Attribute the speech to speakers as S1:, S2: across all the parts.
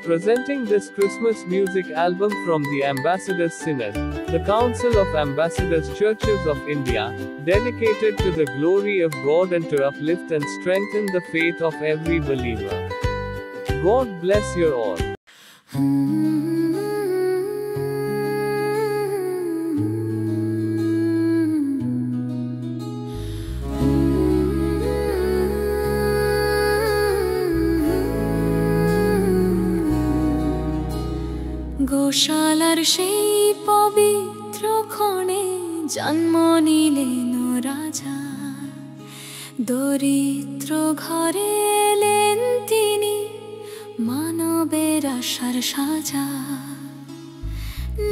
S1: Presenting this Christmas music album from the Ambassadors Synod, the Council of Ambassadors Churches of India, dedicated to the glory of God and to uplift and strengthen the faith of every believer. God bless you all.
S2: গোশালার সেই পবিত্র ক্ষণে জন্ম নিলেন রাজা, দরিদ্র ঘরে এলেন তিনি, মানবের আশার সাজা।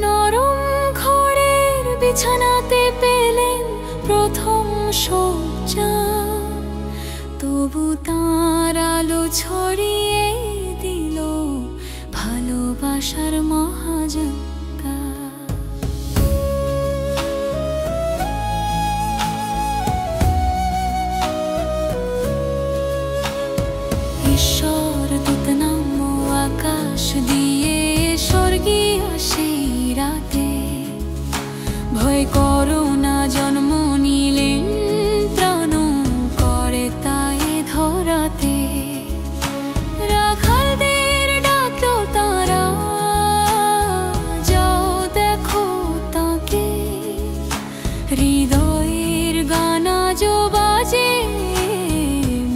S2: নরম খড়ের বিছানাতে পেলেন প্রথম শয্যা, তবু তাঁর আলো ছড়িয়ে দিল ভালোবাসার মহাযজ্ঞা। ঈশ্বর দূত নাম আকাশ দিয়ে স্বর্গীয় সেই রাতে, ভয় করো না জন্ম নিলেন প্রাণ করে তাই ধরাতে। রাখালদের ডাকলো তারা, যাও দেখো তাকে, হৃদয়ের গান আজ বাজে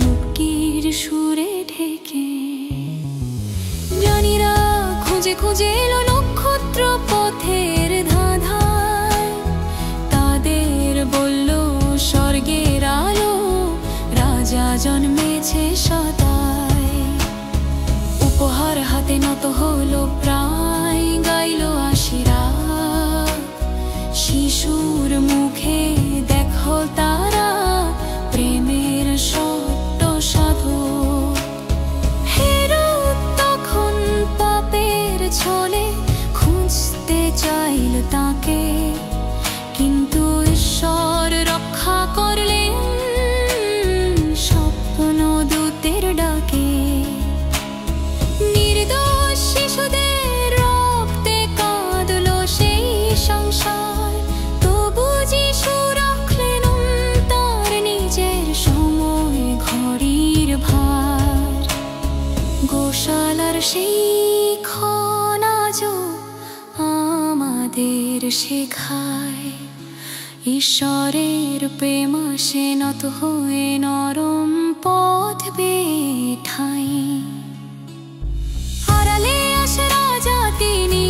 S2: মুক্তির সুরে ঢেকে। জানিরা খুঁজে খুঁজে এলো নক্ষত্র পথের ধাঁধায়, তাদের বলল স্বর্গের আলো, রাজা জন্মেছে সদাই। উপহার হাতে নত হলো প্রায়, গাইল আশীর্বাদ শিশুর মুখে, দেখো তারা প্রেমের সত্য সাধু। হেরোদ তখন পাপের ছলে খুঁজতে চাইল তাকে, কিন্তু ঈশ্বর রক্ষা করলেন স্বপ্নদূতের ডাকে। নির্দোষ শিশুদের রক্তে কাঁদলো সেই সংসার, তবু যিশু রাখলেন তার নিজের সময় ঘড়ির ভার। গোশালার সেই ক্ষণ আজও আমাদের শেখায়, ঈশ্বরের প্রেম সে নত হয়ে নরম পথ বেয়ে ঠাঁই। আড়ালে আসে রাজা তিনি,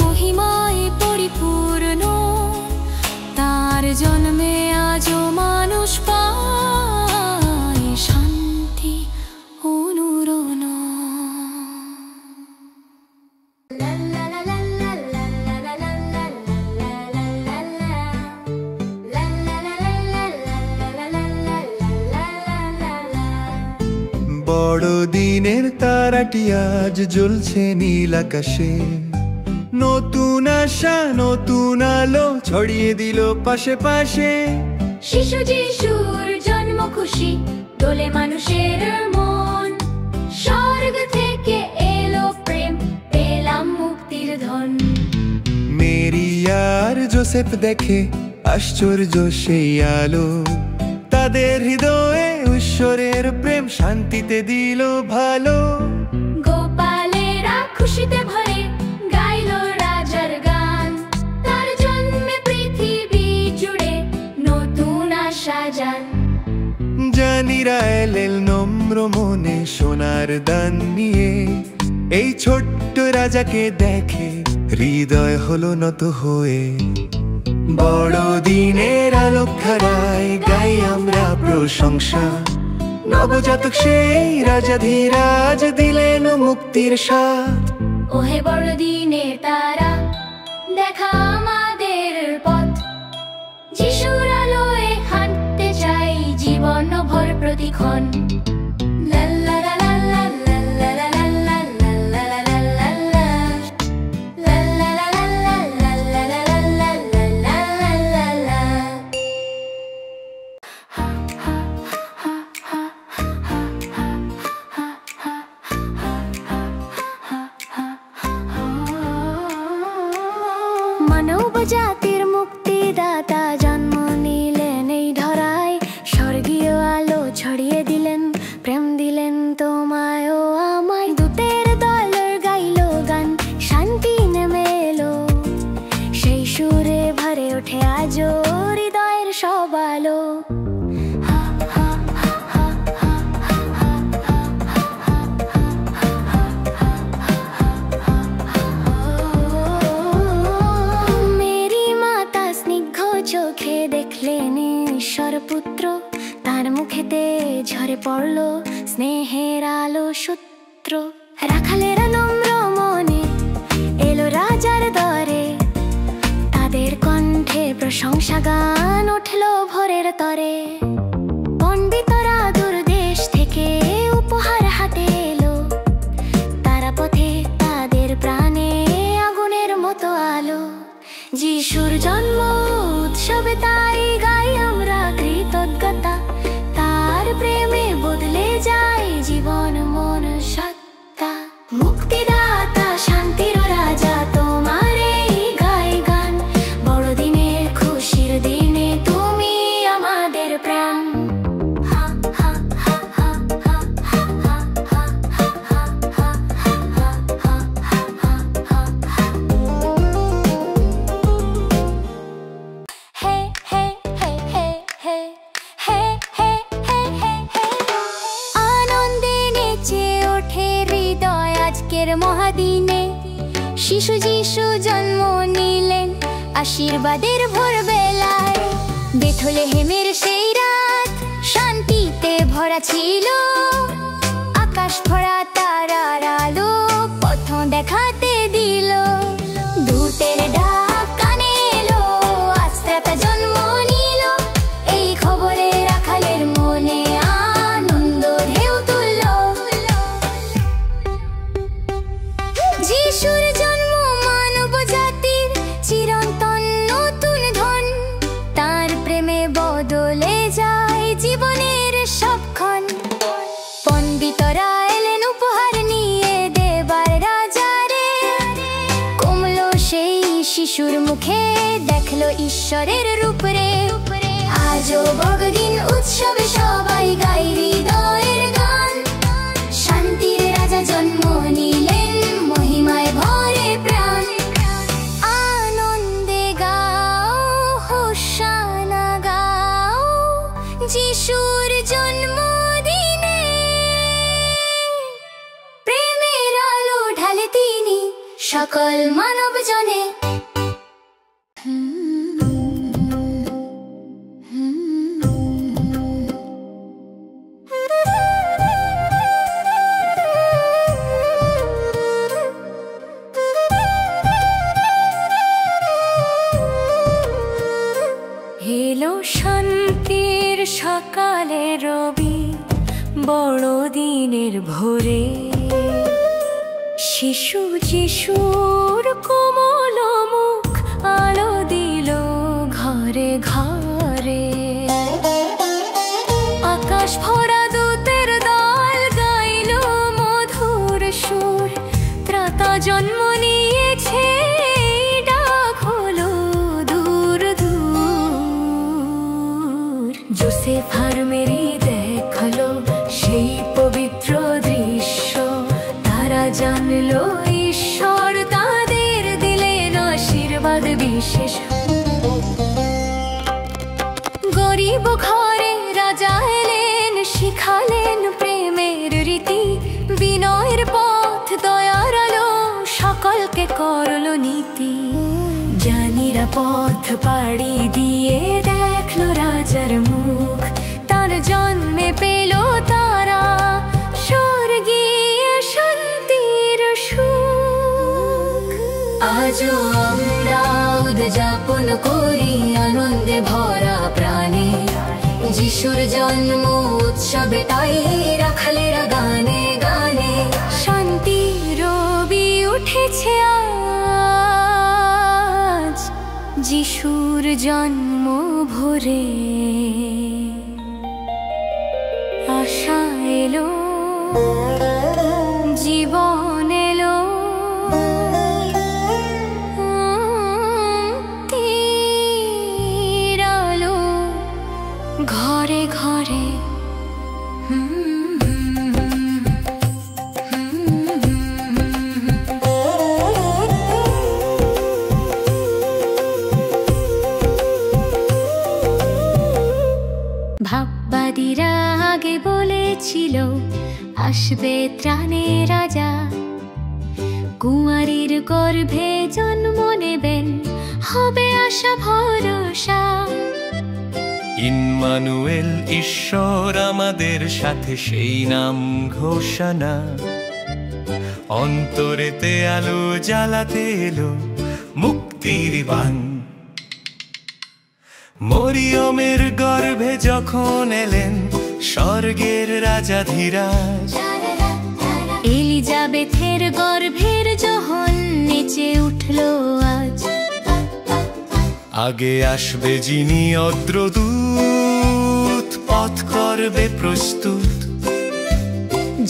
S2: মহিমায় পরিপূর্ণ, তার জন্মে আজও মানুষ পায় শান্তি অনুরণ।
S3: বড়দিনের তারাটি আজ জ্বলছে নীল আকাশে, নতুন আশা নতুন আলো ছড়িয়ে দিল পাশে পাশে।
S2: শিশু যিশুর জন্ম খুশি, দোলে মানুষের মন, স্বর্গ থেকে এলো প্রেম, পেলাম মুক্তির ধন।
S3: মেরি আর জোসেফ দেখে আশ্চর্য সেই আলো, তাদের হৃদয়ে ঈশ্বরের প্রেম শান্তিতে দিল ভালো।
S2: গোপালেরা খুশিতে ভরে গাইল রাজার গান, তার জন্মে পৃথিবী জুড়ে নতুন আশা জান।
S3: জানিরা এলেন নম্র মনে সোনার দান নিয়ে, এই ছোট্ট রাজাকে দেখে হৃদয় হলো নত হয়ে। বড়দিনের আলোকধারায় গাই আমরা প্রশংসা, নবজাতক সেই রাজাধিরাজ দিলেন মুক্তির স্বাদ।
S2: ওহে বড়দিনের তারা, দেখা আমাদের পথ, যিশুর আলোয় হাঁটতে চাই জীবন ভর প্রতিক্ষণ। জাতির মুক্তিদাতা জন্ম নিলেন এই ধরায়, স্বর্গীয় আলো ছড়িয়ে দিলেন, প্রেম দিলেন তোমায় ও আমায়। দূতের দলের গাইলো গান, শান্তি নেমে এলো, সেই সুরে ভরে ওঠে আজও হৃদয়ের সব আলো। চোখে দেখলেন ঈশ্বর পুত্র, তার মুখেতে ঝরে পড়লো স্নেহের আলো সূত্র। রাখালেরা নম্র মনে এলো রাজার দরে, তাদের কণ্ঠে প্রশংসা গান উঠলো ভোরের তরে। পণ্ডিতরা দূর দেশ থেকে উপহার হাতে এলো, তারা পথে তাদের প্রাণে আগুনের মতো আলো। যিশুর জন্ম উৎসবে তাই গাই আমরা কৃতজ্ঞতা, তার প্রেমে বদলে যায় জীবন মন সত্তা। মুক্তিদাতা শান্তির রাজা তোমার এই গাই গান, বড়দিনের খুশির দিনে তুমি আমাদের প্রাণ। মহাদিনে শিশু যিশু জন্ম নিলেন আশীর্বাদের ভোরবেলায়। বেথলেহেমের সেই রাত শান্তিতে ভরা ছিল, আকাশ ভরা তারার আলো পথ দেখাতে দিল। দূতের ডাক কানে এলো, আজ ত্রাতা জন্ম নিল, এই খবরে রাখালের মনে আনন্দ ঢেউ তুলল। যিশুর জন্ম মানব জাতির চিরন্তন নতুন ধন, তার প্রেমে বদলে যায় জীবনের সবক্ষণ। পণ্ডিতরা এলেন উপহার নিয়ে দেবার রাজারে, কমলো সেই শিশুর মুখে দেখলো ঈশ্বরের রূপ রে। আজও বড়দিন উৎসবে সবাই গাই হৃদয়ের গান, শান্তির রাজা জন্ম নিলেন মহিমায় ভরে প্রাণ। আনন্দে গাও হোশানা গাও যিশুর জন্মদিনে, প্রেমের আলো ঢালে তিনি সকল মানব জনে। এলো শান্তির সকালে রবি বড়দিনের ভোরে, শিশু যিশুর কোমল মুখ আলো দিল ঘরে ঘরে। আকাশ ভরা দূতের দল গাইল মধুর সুর, ত্রাতা জন্ম নিয়েছে ডাক হলো দূর দূর। যোসেফ আর মেরি দেখলো সেই পবিত্র দৃশ্য, তারা জানলো ঈশ্বর তাদের দিলেন আশীর্বাদ বিশেষ। গরিব ঘরে রাজা এলেন, শিখালেন প্রেমের রীতি, বিনয়ের পথ দয়ার আলো সকলকে করলো নীতি। জ্ঞানীরা পথ পাড়ি দিয়ে দেখলো রাজার মুখ, তার জন্মে পেল তারা স্বর্গীয় শান্তির সুখ। আজও আমরা উদযাপন করি আনন্দে ভরা প্রাণে, যিশুর জন্ম উৎসবে তাই রাখালেরা গানে গানে। শান্তি রবি উঠেছে আজ, যিশুর জন্ম ভোরে। আশা এলো, জীবন এলো, আসবে ত্রাণে রাজা, কুমারীর গর্ভে জন্ম নেবেন, হবে আশা ভরসা।
S3: ইম্মানুয়েল, ঈশ্বর আমাদের সাথে, সেই নাম ঘোষণা। অন্তরেতে আলো জ্বালাতে এলো মুক্তির বাণ। মরিয়মের গর্ভে যখন এলেন স্বর্গের রাজাধিরাজ,
S2: এলিজাবেথের গর্ভের যখন নেচে উঠল আজ।
S3: আগে আসবে যিনি অদ্রদূত, পথ করবে প্রস্তুত।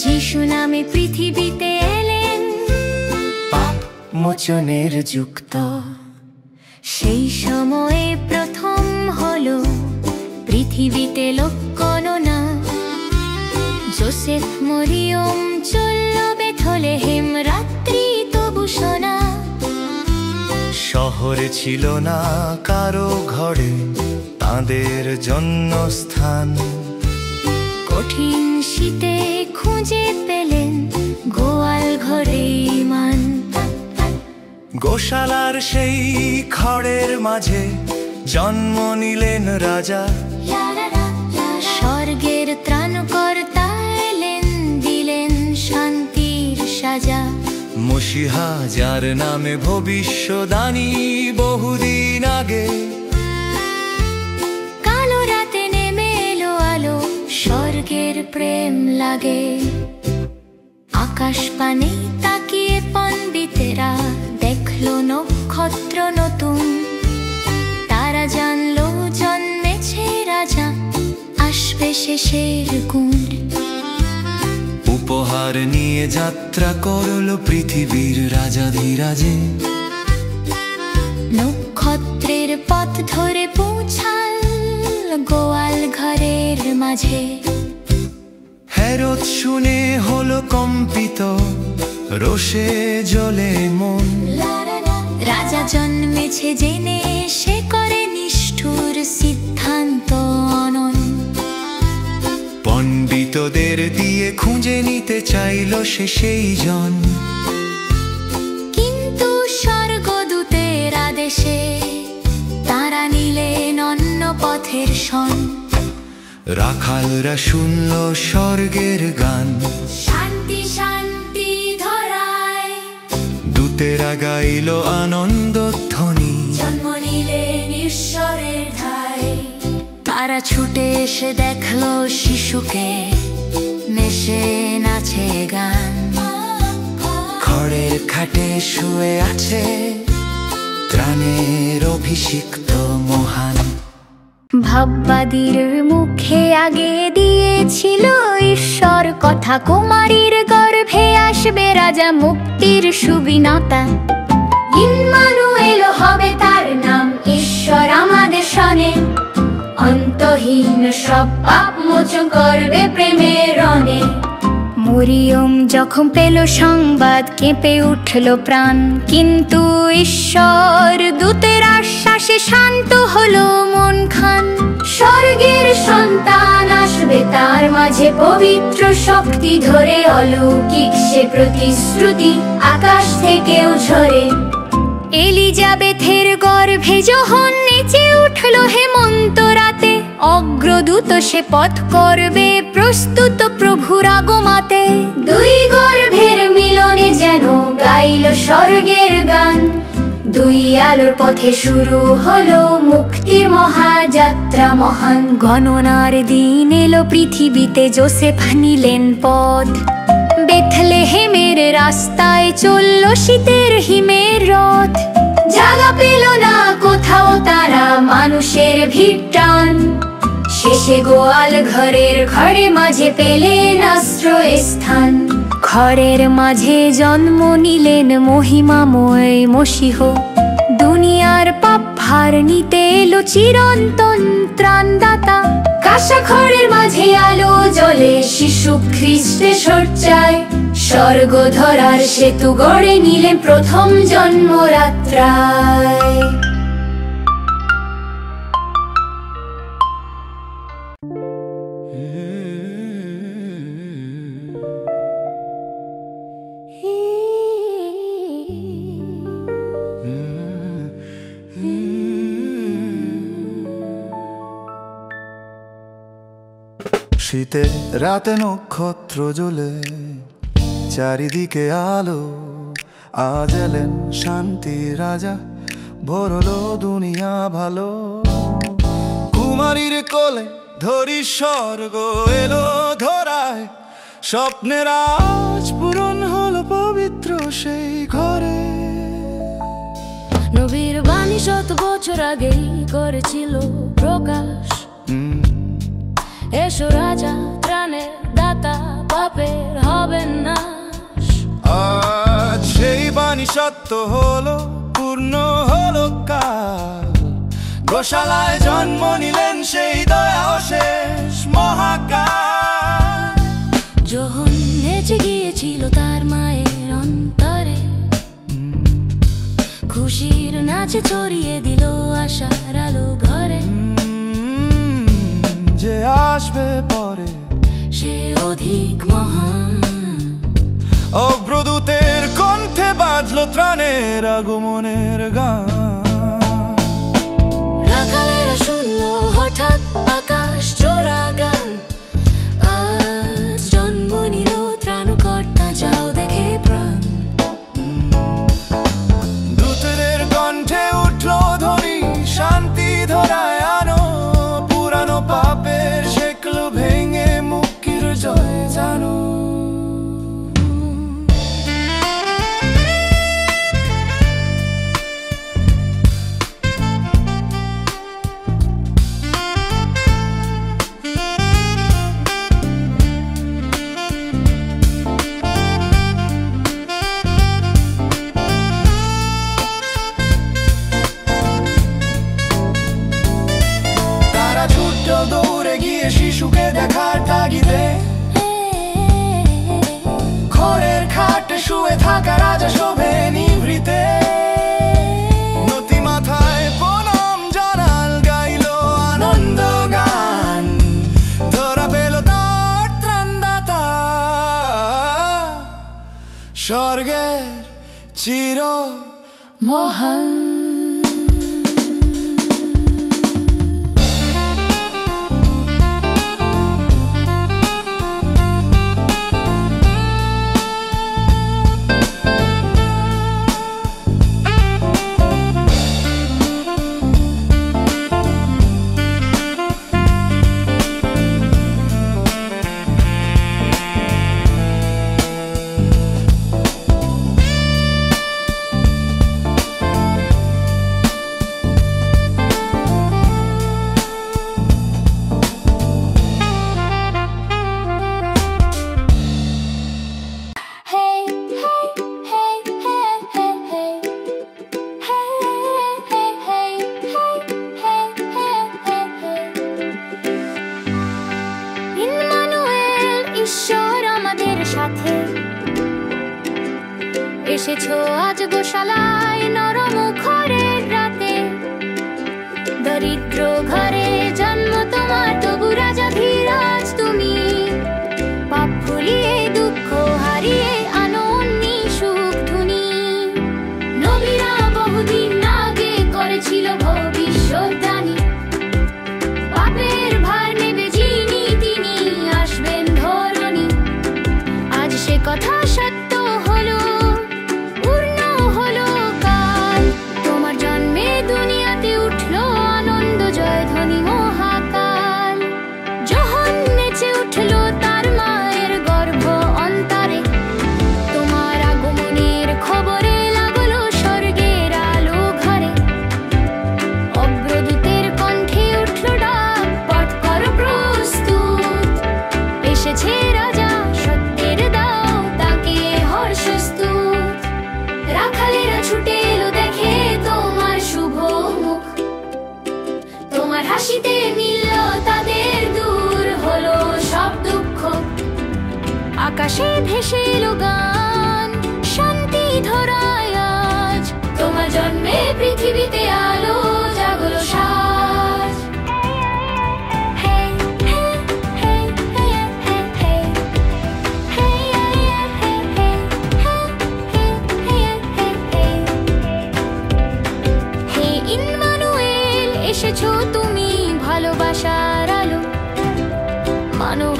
S2: যিশু নামে পৃথিবীতে এলেন,
S3: পাপ মোচনের যুক্ত।
S2: সেই সময়ে প্রথম হলো পৃথিবীতে লোক গণনা। যোসেফ মরিয়ম চলল বেথলেহেম, রাত্রি তবু সোনা।
S3: শহরে ছিল না কারো ঘরে তাদের জন্য স্থান।
S2: কঠিন শীতে খুঁজে পেলেন গোয়াল ঘরে মান।
S3: গোশালার সেই খড়ের মাঝে জন্ম নিলেন রাজা।
S2: স্বর্গের ত্রাণকর্তা এলেন, দিলেন শান্তির সাজা।
S3: মসিহা, যার নামে ভবিষ্যদ্বাণী বহুদিন আগে।
S2: কালো রাতে নেমে এলো আলো, স্বর্গের প্রেম লাগে। আকাশ পানে তাকিয়ে পণ্ডিতেরা দেখলো নক্ষত্র নতুন। তারা জানলো জন্মেছে রাজা, আসবে শেষের গুণ।
S3: উপহার নিয়ে যাত্রা করলো পৃথিবীর রাজাধিরাজে।
S2: নক্ষত্রের পথ ধরে পৌঁছাল গোয়াল ঘরের মাঝে।
S3: হেরোদ শুনে হলো কম্পিত, রোষে জ্বলে মন।
S2: রাজা জন্মেছে জেনে সে করে নিষ্ঠুর সিদ্ধান্ত অনন।
S3: পণ্ডিতদের দিয়ে খুঁজে নিতে চাইল সে সেই জন।
S2: কিন্তু স্বর্গদূতের আদেশে তারা নিলেন অন্য পথের শন।
S3: রাখালরা শুনল স্বর্গের গান,
S2: শান্তি শান্তি ধরায়।
S3: দূতেরা গাইল আনন্দ ধ্বনি,
S2: জন্ম নিলেন ঈশ্বরের ধায়। তারা ছুটে এসে দেখলো শিশুকে, নেশে নাচে গান।
S3: খড়ের খাটে শুয়ে আছে ত্রাণের অভিষিক্ত মহান।
S2: ভাববাদীর মুখে আগে দিয়েছিল ঈশ্বর কথা, কুমারীর গর্ভে আসবে রাজা, মুক্তির সুবিনতা। ইম্মানুয়েল হবে তার নাম, ঈশ্বর আমাদের সনে। অন্তহীন সব পাপ মোচন করবে প্রেমের রণে। মরিয়ম যখন পেল সংবাদ কেঁপে উঠল প্রাণ, কিন্তু ঈশ্বর দূতের আশ্বাসে শান্ত হলো মন খান। স্বর্গের সন্তান আসবে তার মাঝে, পবিত্র শক্তি ধরে অলৌকিক সে প্রতিশ্রুতি আকাশ থেকেও ঝরে। এলিজাবেথের গর্ভে যখন নেচে উঠল হেমন্ত রাতে, অগ্রদূত সে পথ করবে প্রস্তুত প্রভুর আগমাতে। দুই গর্ভের মিলনে যেন গাইল স্বর্গের গান। দুই আলোর পথে শুরু হলো মুক্তির মহাযাত্রা মহান। গণনার দিন এলো পৃথিবীতে, যোসেফ নিলেন পথ। বেথলেহেমের রাস্তায় চলল শীতের হিমের রথ। জায়গা পেল না কোথাও তারা মানুষের ভিড় টান। শেষে গোয়াল ঘরের ঘরে মাঝে পেলেন আশ্রয়স্থান। ঘরের মাঝে জন্ম নিলেন মহিমাময় মসিহ। দুনিয়ার পাপ ভার নিতে এলো চিরন্তন ত্রাণদাতা। কাঁসা ঘরের মাঝে আলো জ্বলে শিশু খ্রিস্টের সজ্জায়। স্বর্গ ধরার সেতু গড়ে নিলেন প্রথম জন্মরাত্রায়।
S3: শীতে রাতে নক্ষত্র জ্বলে চারিদিকে আলো, আজ এলেন শান্তি রাজা, ভরলো দুনিয়া ভালো। কুমারীর কোলে ধরি স্বর্গ এলো ধরায়, স্বপ্নের আজ পূরণ হলো পবিত্র সেই ঘরে।
S2: নবীর বাণী 100 বছর আগেই করেছিল প্রকাশ, এসো রাজা ত্রাণের দাতা, পাপের হবেন নাশ।
S3: আজ সেই বাণী সত্য হলো, পূর্ণ হলো কাল। গোশালায় জন্ম নিলেন সেই দয়া শেষ মহাকাল।
S2: যখন নেচে গিয়েছিল তার মায়ের অন্তরে, খুশির নাচে ছড়িয়ে দিল আশার আলো ঘরে।
S3: যে আসবে পরে
S2: সে অধিক মহান,
S3: অগ্রদূতের কণ্ঠে বাজলো ত্রাণের আগমনের গান।
S2: রাখালেরা শুনল হঠাৎ আকাশ জোড়া গান, আজ জন্ম নিল ত্রাণকর্তা, যাও দেখে প্রাণ।
S3: দূতদের কণ্ঠে উঠলো ধ্বনি, শান্তি ধরায় আনো, পুরানো পাপের শেকল ভেঙে মুক্তির জয় জানো। দৌড়ে গিয়ে শিশুকে দেখার তাগিদে, খড়ের খাটে শুয়ে থাকা রাজা শোভে নিভৃতে। নতি মাথায় প্রণাম জানাল, গাইলো আনন্দ গান, ধরা পেল তার ত্রাণদাতা, স্বর্গের চির
S2: মহান। ঈশ্বর আমাদের সাথে, এসেছো আজ গোশালায় নরম খড়ের রাতে। দরিদ্র ঘরে জন্ম তোমার, তবু রাজা ধীরাজ তুমি। পাপ ভুলিয়ে দুঃখ হারিয়ে আনো অন্যি সুখ ধুনি। নবীরা বহুদিন আগে করেছিল ভবিষ্যদ্বাণী, পাপের ভার নেবে যিনি তিনি আসবেন ধরণী। আজ সে কথা সত্য হলো, পূর্ণ হলো কাল। তোমার জন্মে দুনিয়াতে উঠলো আনন্দ জয় ধ্বনি মহাকাল। যখন নেচে উঠলো তার মায়ের গর্ভ অন্তরে, তোমার আগমনের খবরে লাগলো স্বর্গের আলো ঘরে। অগ্রদূতের কণ্ঠে উঠলো ডাক, পথ করো প্রস্তুত, এসেছে রাজা সত্যের দাও, তাকে হর্ষস্তুত। রাখালেরা ছুটে এলো দেখে তোমার শুভ মুখ, তোমার হাসিতে মিলল তাদের, দূর হলো সব দুঃখ। আকাশে ভেসে এলো গান, শান্তি ধরায় আজ। তোমার জন্মে পৃথিবীতে আলো জাগলো সাজ। হে ইম্মানুয়েল, এসেছো তুমি ভালোবাসার আলো। মানব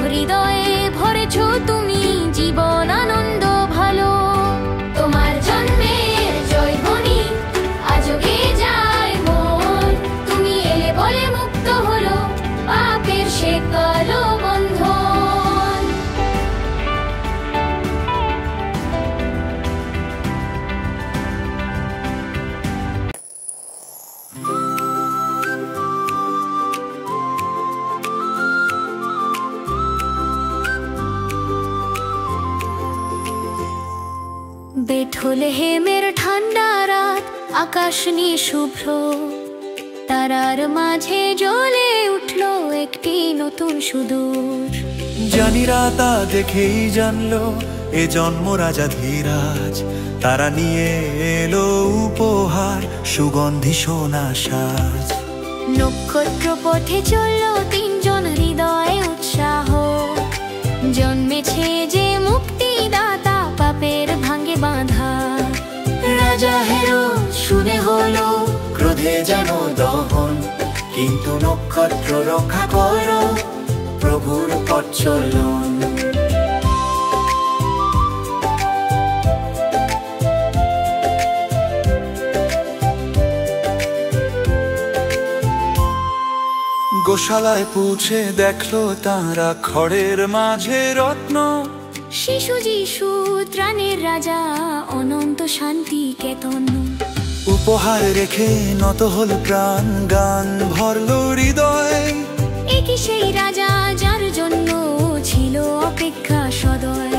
S2: বেথলেহেমের ঠান্ডা রাত, আকাশ নিশুভ্র, তারার মাঝে জ্বলে উঠল একটি নতুন সুদূর।
S3: জানিরা তা দেখেই জানলো এ জন্ম রাজা ধীরাজ। তারা নিয়ে এলো উপহার, সুগন্ধি সোনা সাজ।
S2: নক্ষত্র পথে চলল তিনজন, হৃদয়ে উৎসাহ। জন্মেছে যে মুক্তিদাতা, পাপের ভাঙে বাঁধা।
S3: রাজা হেরোদ শুনে হলো ক্রোধে যেন দহন, কিন্তু নক্ষত্র রক্ষা করো প্রভুর পথ চলন। গোশালায় পৌঁছে দেখলো তারা খড়ের মাঝে রত্ন।
S2: শিশু যিশু ত্রাণের রাজা, অনন্ত শান্তি কেতন।
S3: উপহার রেখে নত হল প্রাণ, গান ভরল হৃদয়।
S2: একই সেই রাজা যার জন্য ছিল অপেক্ষা সদয়।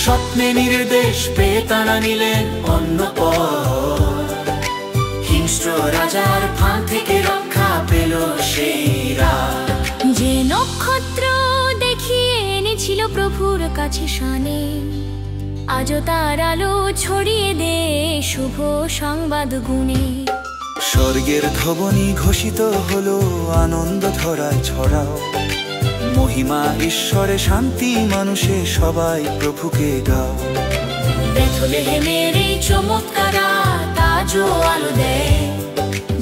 S3: স্বপ্নে নির্দেশ পেয়ে তারা নিলেন অন্য পথ। হিংস্র রাজার ফাঁদ থেকে রক্ষা পেল সেই রাত।
S2: যে নক্ষত্র দেখিয়ে এনেছিল প্রভুর কাছে শানে, আজও তার আলো ছড়িয়ে দে শুভ সংবাদ গুণে।
S3: স্বর্গের ধ্বনি ঘোষিত হলো, আনন্দ ধরায় ছড়াও। মহিমা ঈশ্বরে, শান্তি মানুষে, সবাই প্রভুকে গাও।
S2: বেথলেহেমের এই চমৎকার রাত আজও আলো দেয়।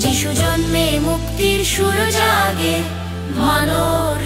S2: যিশু জন্মে মুক্তির সুর জাগে, মানব